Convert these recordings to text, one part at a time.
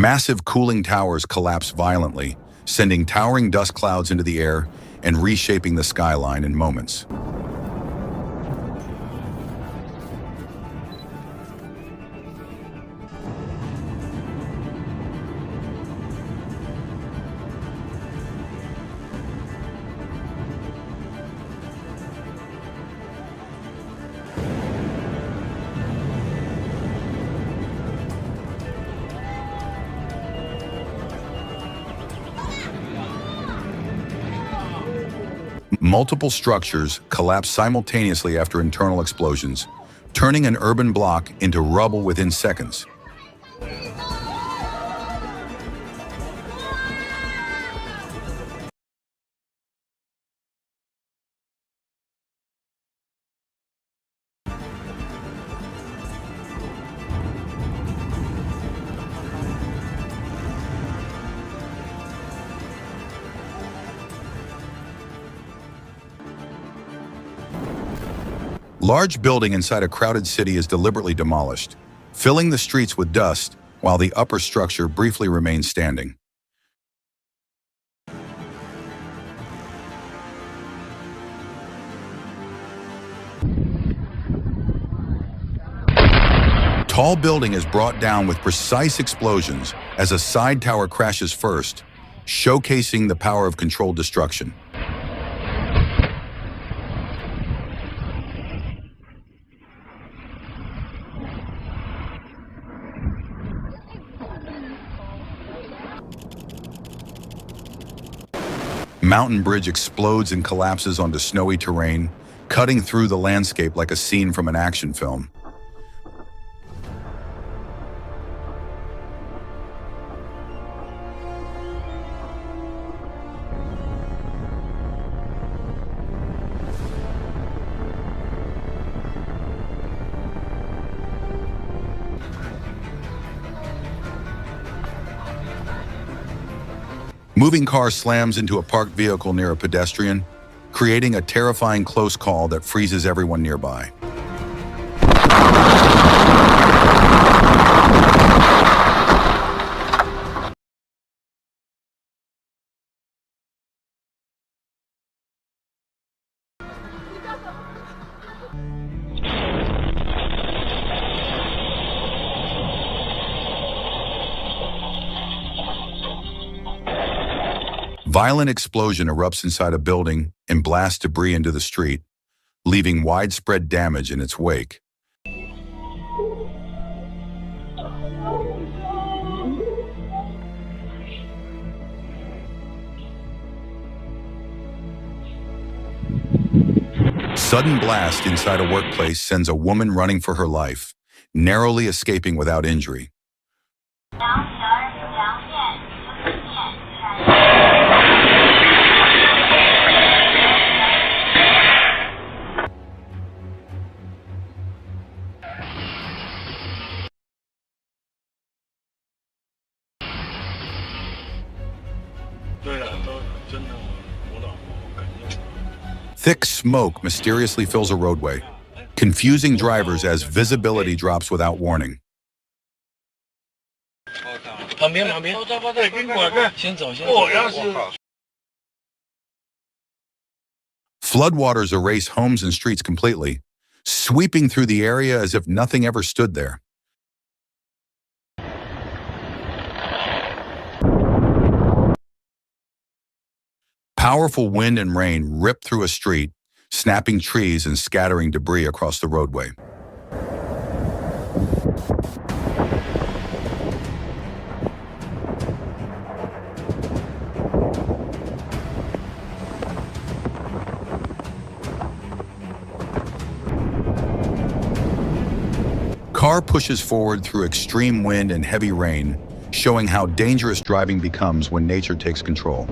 Massive cooling towers collapse violently, sending towering dust clouds into the air and reshaping the skyline in moments. Multiple structures collapse simultaneously after internal explosions, turning an urban block into rubble within seconds. Large building inside a crowded city is deliberately demolished, filling the streets with dust while the upper structure briefly remains standing. Tall building is brought down with precise explosions as a side tower crashes first, showcasing the power of controlled destruction. Mountain bridge explodes and collapses onto snowy terrain, cutting through the landscape like a scene from an action film. Moving car slams into a parked vehicle near a pedestrian, creating a terrifying close call that freezes everyone nearby. Violent explosion erupts inside a building and blasts debris into the street, leaving widespread damage in its wake. Sudden blast inside a workplace sends a woman running for her life, narrowly escaping without injury. Thick smoke mysteriously fills a roadway, confusing drivers as visibility drops without warning. Floodwaters erase homes and streets completely, sweeping through the area as if nothing ever stood there. Powerful wind and rain rip through a street, snapping trees and scattering debris across the roadway. Car pushes forward through extreme wind and heavy rain, showing how dangerous driving becomes when nature takes control.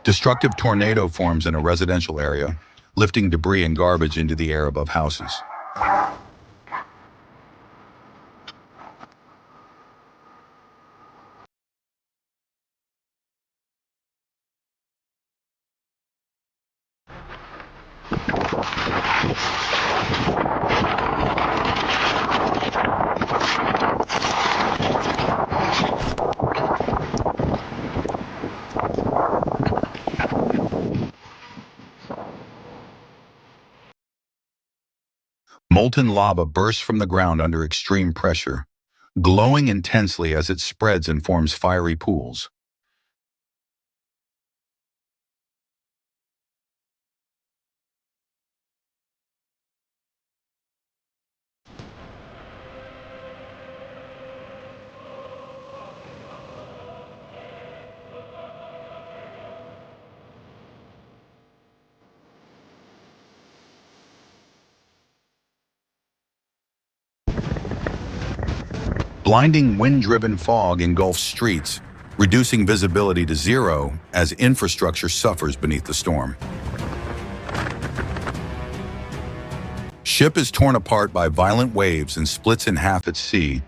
Destructive tornado forms in a residential area, lifting debris and garbage into the air above houses. Molten lava bursts from the ground under extreme pressure, glowing intensely as it spreads and forms fiery pools. Blinding wind-driven fog engulfs streets, reducing visibility to zero as infrastructure suffers beneath the storm. Ship is torn apart by violent waves and splits in half at sea,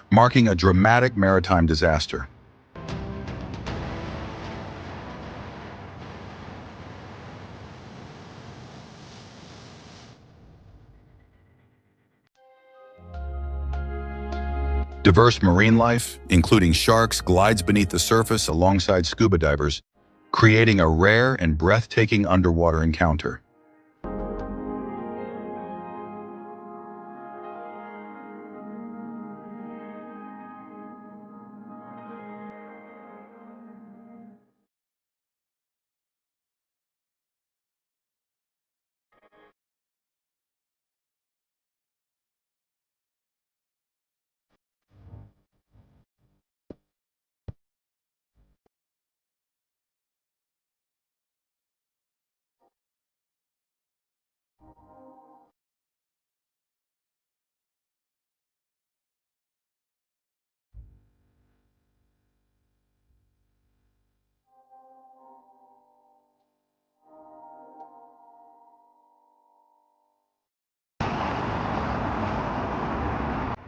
marking a dramatic maritime disaster. Diverse marine life, including sharks, glides beneath the surface alongside scuba divers, creating a rare and breathtaking underwater encounter.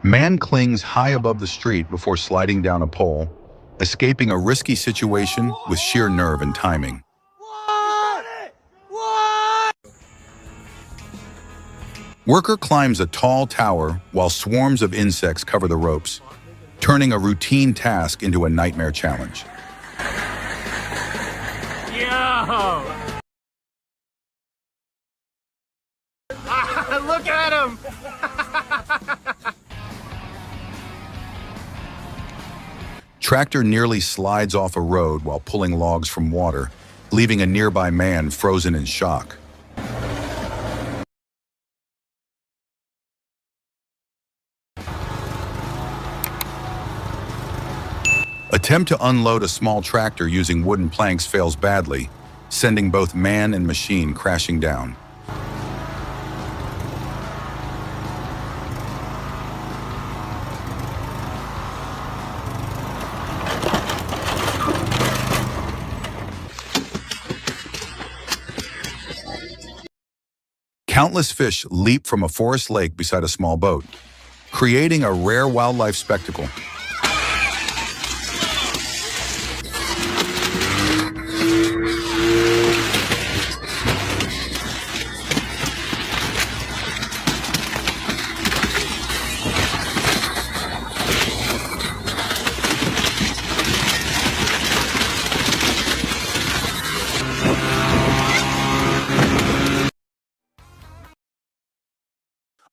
Man clings high above the street before sliding down a pole, escaping a risky situation with sheer nerve and timing. Worker climbs a tall tower while swarms of insects cover the ropes, turning a routine task into a nightmare challenge. Yo! Look at him! Tractor nearly slides off a road while pulling logs from water, leaving a nearby man frozen in shock. Attempt to unload a small tractor using wooden planks fails badly, sending both man and machine crashing down. Countless fish leap from a forest lake beside a small boat, creating a rare wildlife spectacle.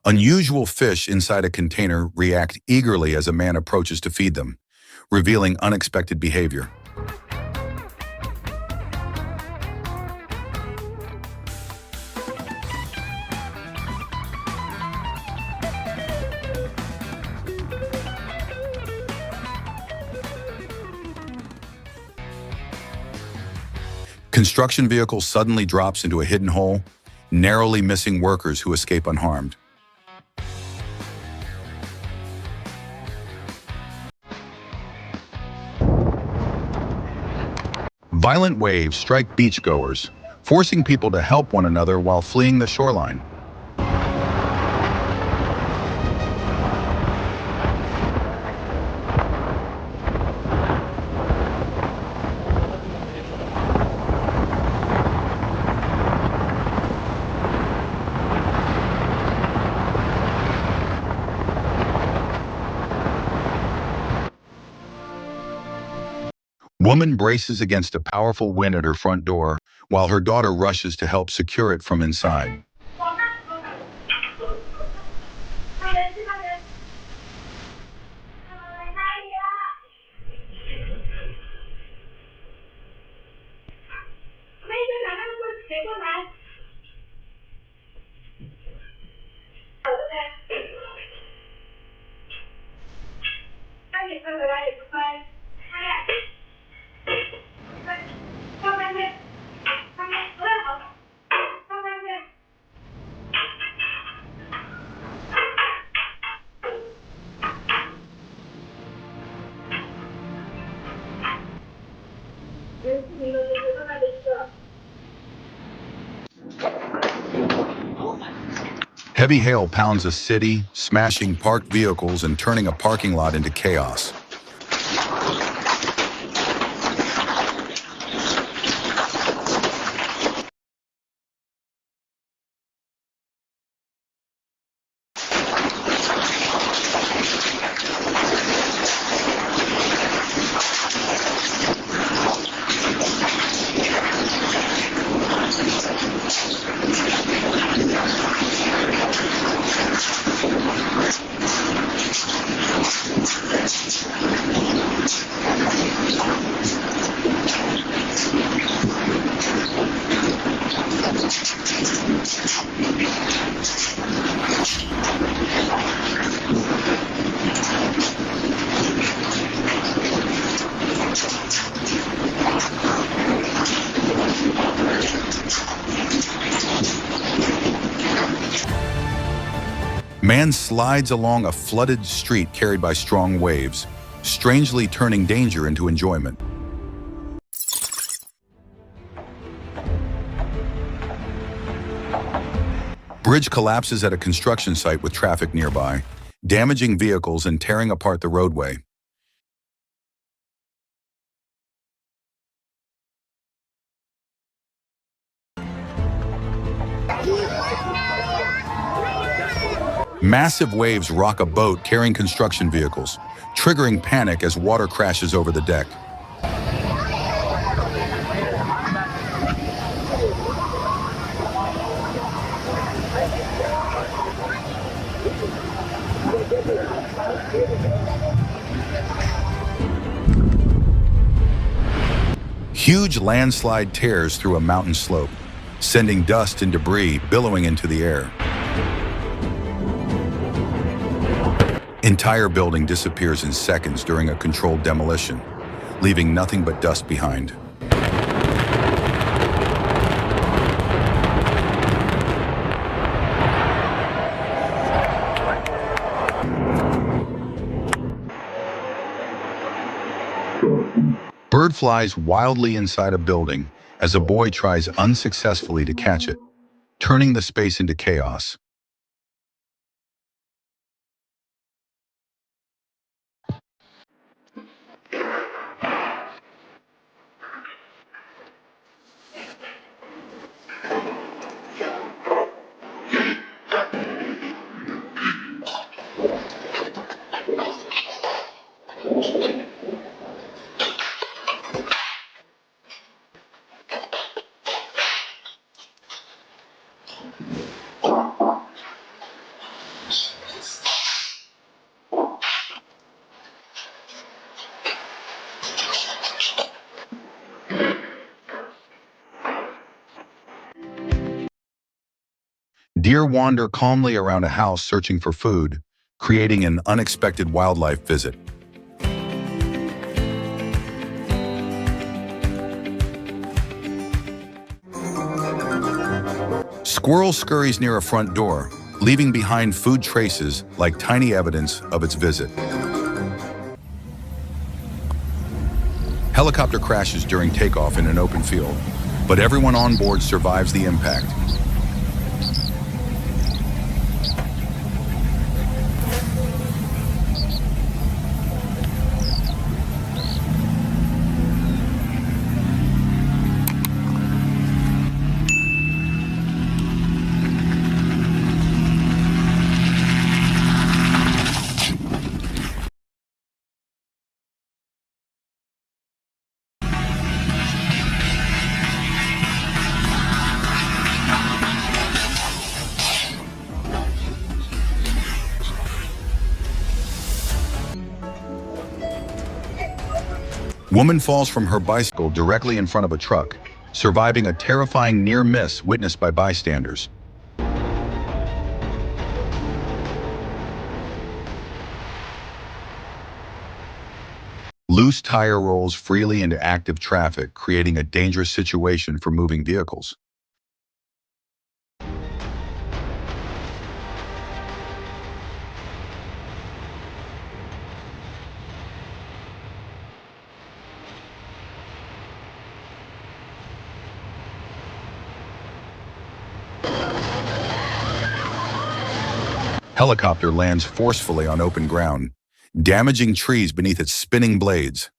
Unusual fish inside a container react eagerly as a man approaches to feed them, revealing unexpected behavior. Construction vehicle suddenly drops into a hidden hole, narrowly missing workers who escape unharmed. Violent waves strike beachgoers, forcing people to help one another while fleeing the shoreline. Woman braces against a powerful wind at her front door, while her daughter rushes to help secure it from inside. Heavy hail pounds a city, smashing parked vehicles and turning a parking lot into chaos. Man slides along a flooded street carried by strong waves, strangely turning danger into enjoyment. Bridge collapses at a construction site with traffic nearby, damaging vehicles and tearing apart the roadway. Massive waves rock a boat carrying construction vehicles, triggering panic as water crashes over the deck. Huge landslide tears through a mountain slope, sending dust and debris billowing into the air. Entire building disappears in seconds during a controlled demolition, leaving nothing but dust behind. Bird flies wildly inside a building as a boy tries unsuccessfully to catch it, turning the space into chaos. Deer wander calmly around a house searching for food, creating an unexpected wildlife visit. Squirrel scurries near a front door, leaving behind food traces like tiny evidence of its visit. Helicopter crashes during takeoff in an open field, but everyone on board survives the impact. Woman falls from her bicycle directly in front of a truck, surviving a terrifying near miss witnessed by bystanders. Loose tire rolls freely into active traffic, creating a dangerous situation for moving vehicles. Helicopter lands forcefully on open ground, damaging trees beneath its spinning blades.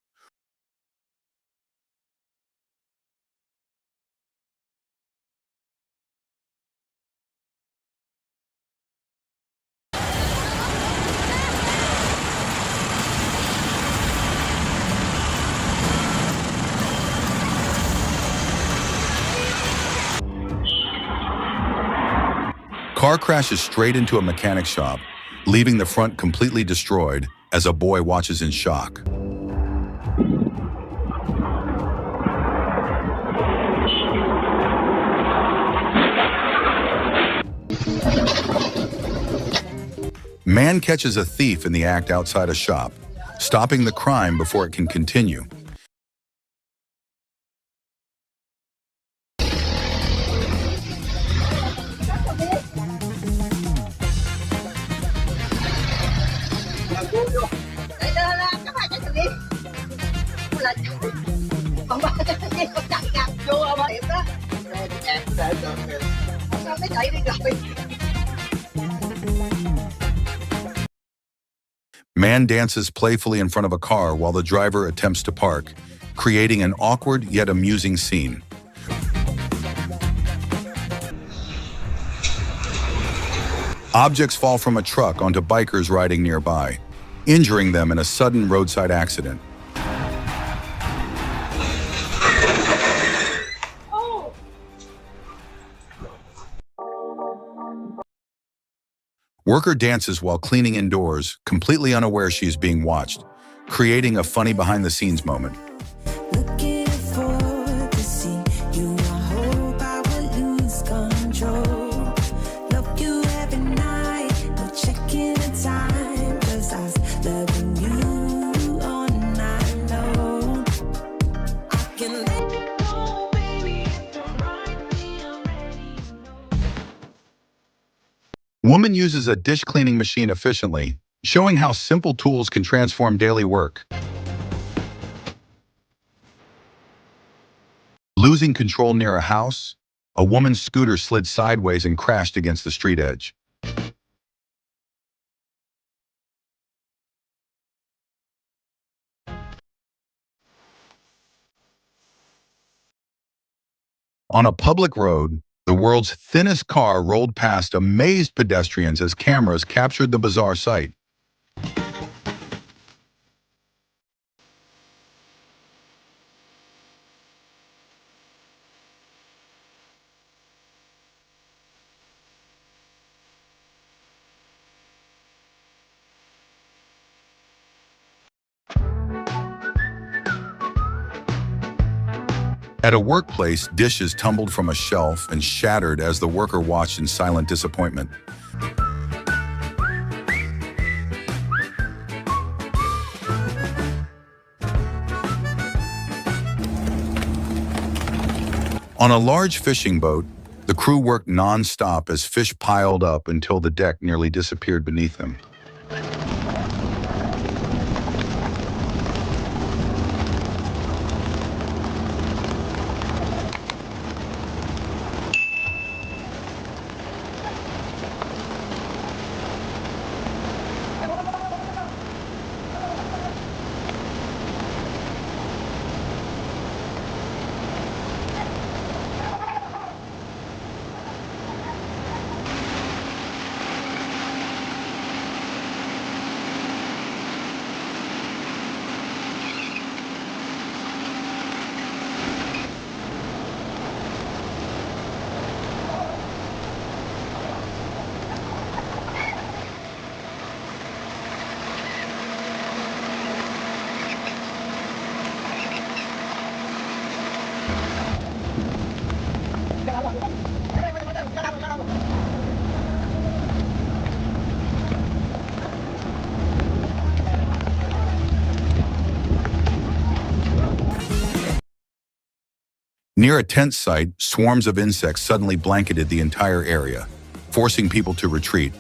Car crashes straight into a mechanic shop, leaving the front completely destroyed as a boy watches in shock. Man catches a thief in the act outside a shop, stopping the crime before it can continue. Man dances playfully in front of a car while the driver attempts to park, creating an awkward yet amusing scene. Objects fall from a truck onto bikers riding nearby, injuring them in a sudden roadside accident. Worker dances while cleaning indoors, completely unaware she is being watched, creating a funny behind-the-scenes moment. Woman uses a dish cleaning machine efficiently, showing how simple tools can transform daily work. Losing control near a house, a woman's scooter slid sideways and crashed against the street edge. On a public road, the world's thinnest car rolled past amazed pedestrians as cameras captured the bizarre sight. At a workplace, dishes tumbled from a shelf and shattered as the worker watched in silent disappointment. On a large fishing boat, the crew worked non-stop as fish piled up until the deck nearly disappeared beneath them. Near a tent site, swarms of insects suddenly blanketed the entire area, forcing people to retreat.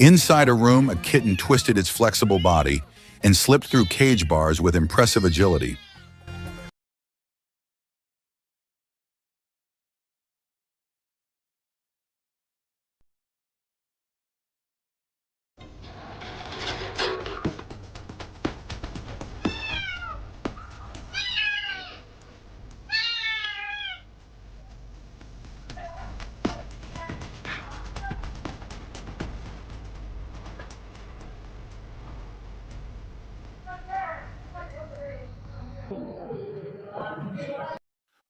Inside a room, a kitten twisted its flexible body and slipped through cage bars with impressive agility.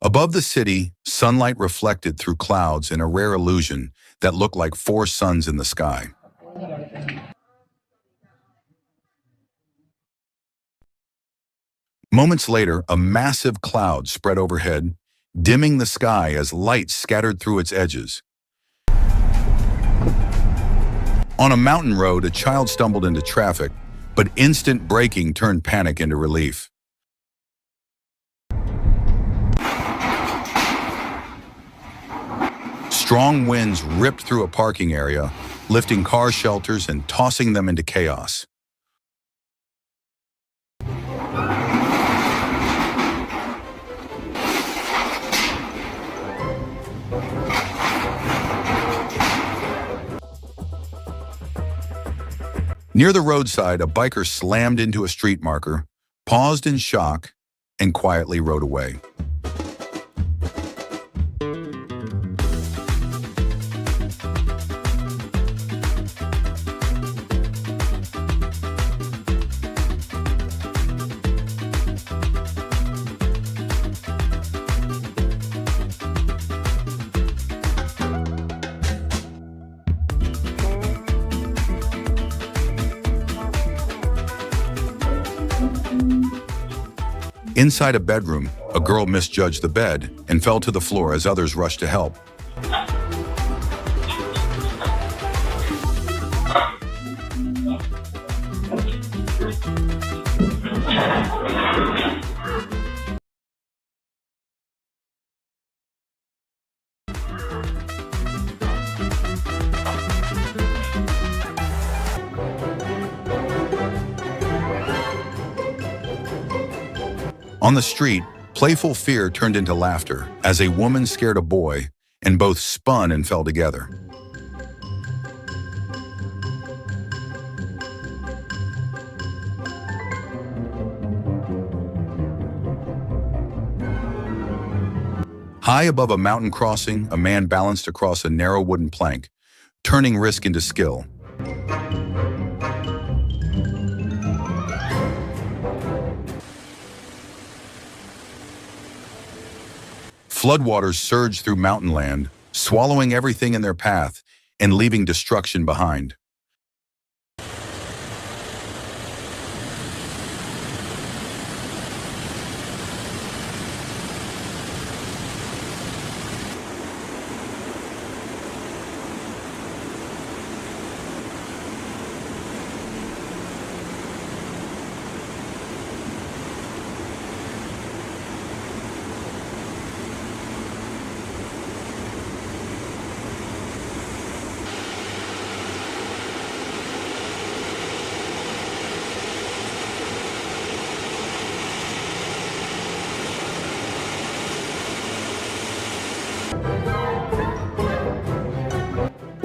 Above the city, sunlight reflected through clouds in a rare illusion that looked like four suns in the sky. Moments later, a massive cloud spread overhead, dimming the sky as light scattered through its edges. On a mountain road, a child stumbled into traffic, but instant braking turned panic into relief. Strong winds ripped through a parking area, lifting car shelters and tossing them into chaos. Near the roadside, a biker slammed into a street marker, paused in shock, and quietly rode away. Inside a bedroom, a girl misjudged the bed and fell to the floor as others rushed to help. On the street, playful fear turned into laughter as a woman scared a boy, and both spun and fell together. High above a mountain crossing, a man balanced across a narrow wooden plank, turning risk into skill. Floodwaters surged through mountain land, swallowing everything in their path and leaving destruction behind.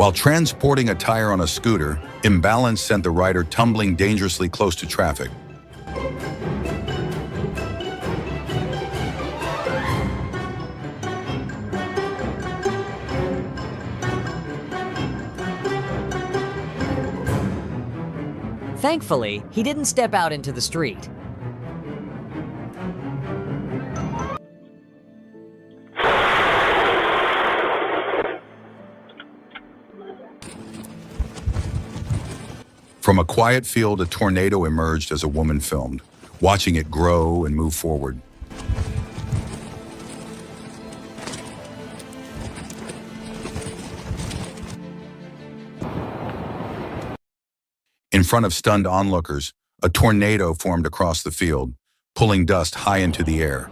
While transporting a tire on a scooter, imbalance sent the rider tumbling dangerously close to traffic. Thankfully, he didn't step out into the street. From a quiet field, a tornado emerged as a woman filmed, watching it grow and move forward. In front of stunned onlookers, a tornado formed across the field, pulling dust high into the air.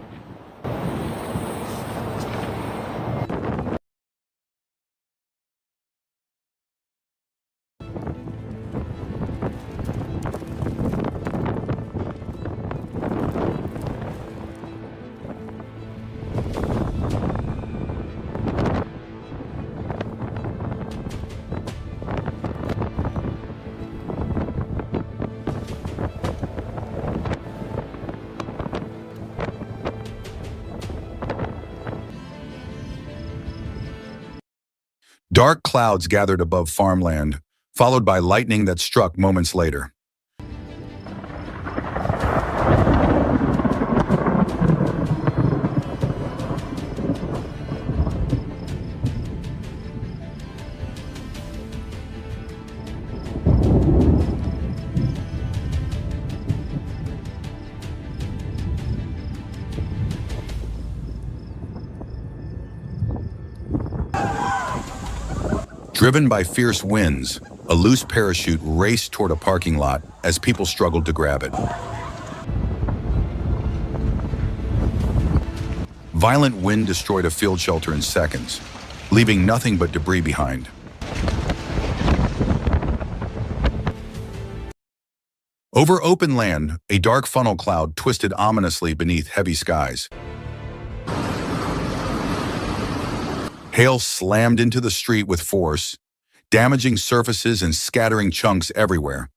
Dark clouds gathered above farmland, followed by lightning that struck moments later. Driven by fierce winds, a loose parachute raced toward a parking lot as people struggled to grab it. Violent wind destroyed a field shelter in seconds, leaving nothing but debris behind. Over open land, a dark funnel cloud twisted ominously beneath heavy skies. Hail slammed into the street with force, damaging surfaces and scattering chunks everywhere.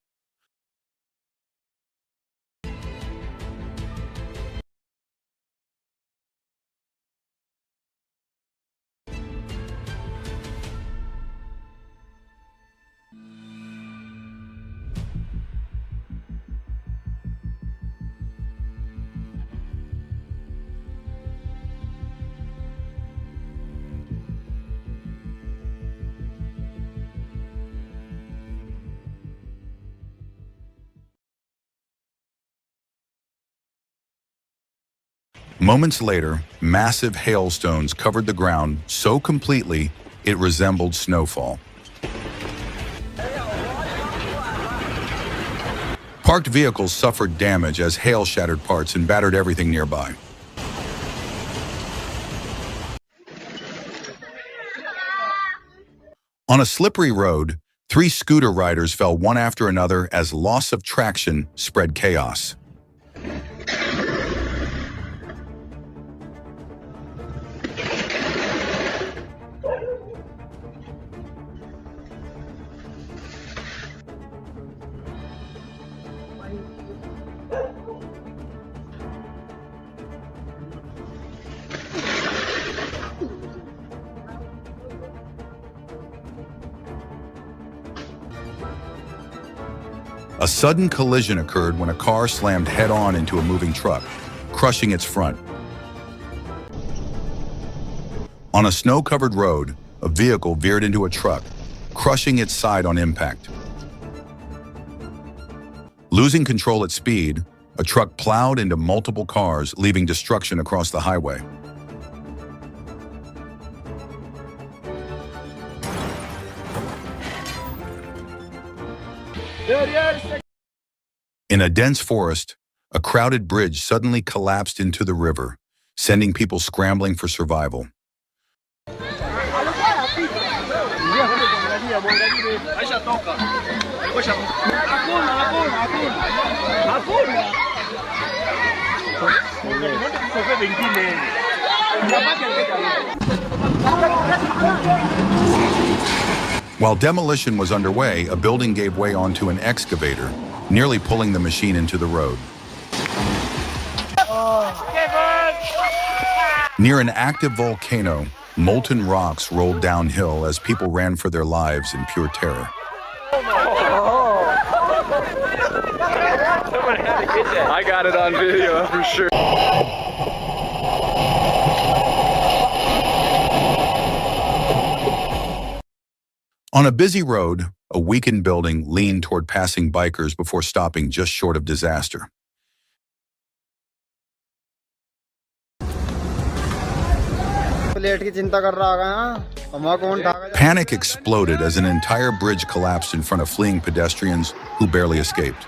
Moments later, massive hailstones covered the ground so completely it resembled snowfall. Parked vehicles suffered damage as hail shattered parts and battered everything nearby. On a slippery road, 3 scooter riders fell one after another as loss of traction spread chaos. A sudden collision occurred when a car slammed head-on into a moving truck, crushing its front. On a snow-covered road, a vehicle veered into a truck, crushing its side on impact. Losing control at speed, a truck plowed into multiple cars, leaving destruction across the highway. In a dense forest, a crowded bridge suddenly collapsed into the river, sending people scrambling for survival. While demolition was underway, a building gave way onto an excavator, nearly pulling the machine into the road. Near an active volcano, molten rocks rolled downhill as people ran for their lives in pure terror. I got it on video for sure. On a busy road, a weakened building leaned toward passing bikers before stopping just short of disaster. Panic exploded as an entire bridge collapsed in front of fleeing pedestrians who barely escaped.